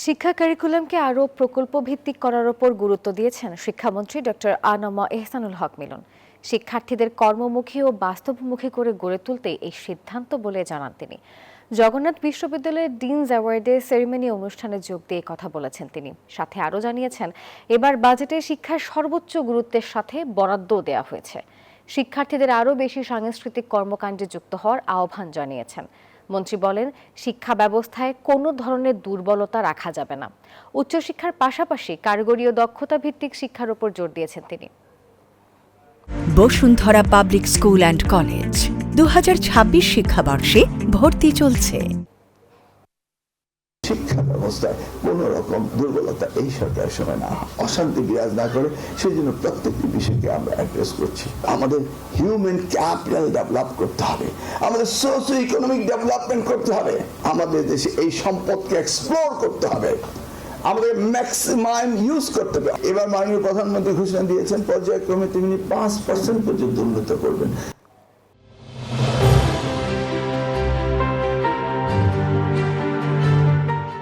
শিক্ষা কারিকুলামকে আরও প্রকল্প ভিত্তিক করার ওপর গুরুত্ব দিয়েছেন শিক্ষামন্ত্রী ডক্টর আ.ন.ম এহসানুল হক মিলন। শিক্ষার্থীদের কর্মমুখী ও বাস্তবমুখী করে গড়ে তুলতে এই সিদ্ধান্ত বলে জানান তিনি। জগন্নাথ বিশ্ববিদ্যালয়ের ডিনস অ্যাওয়ার্ডে সেরিমনি অনুষ্ঠানে যোগ দিয়ে কথা বলেছেন তিনি। সাথে আরও জানিয়েছেন, এবার বাজেটে শিক্ষার সর্বোচ্চ গুরুত্বের সাথে বরাদ্দও দেওয়া হয়েছে। শিক্ষার্থীদের আরও বেশি সাংস্কৃতিক কর্মকাণ্ডে যুক্ত হওয়ার আহ্বান জানিয়েছেন। মন্ত্রী বলেন, শিক্ষা ব্যবস্থায় কোনো ধরনের দুর্বলতা রাখা যাবে না। উচ্চশিক্ষার পাশাপাশি কারিগরি ও দক্ষতা ভিত্তিক শিক্ষার উপর জোর দিয়েছেন তিনি। Bashundhara public school and college 2026 শিক্ষাবর্ষে ভর্তি চলছে। শিক্ষা ব্যবস্থায় কোন রকম দুর্বলতা এই সরকারের সময় না, অশান্তি বিরাজ না করে সেজন্য প্রত্যেকটি বিষয়কে আমরা অ্যাড্রেস করছি। আমাদের হিউম্যান ক্যাপিটাল ডেভেলপ করতে হবে, আমাদের সোশিও ইকোনমিক ডেভেলপমেন্ট করতে হবে, আমাদের দেশে এই সম্পদকে এক্সপ্লোর করতে হবে, আমাদের ম্যাক্সিমাম ইউজ করতে হবে। এবার মাননীয় প্রধানমন্ত্রী ঘোষণা দিয়েছেন পর্যায়ক্রমে তিনি 5% পর্যন্ত উন্নত করবেন।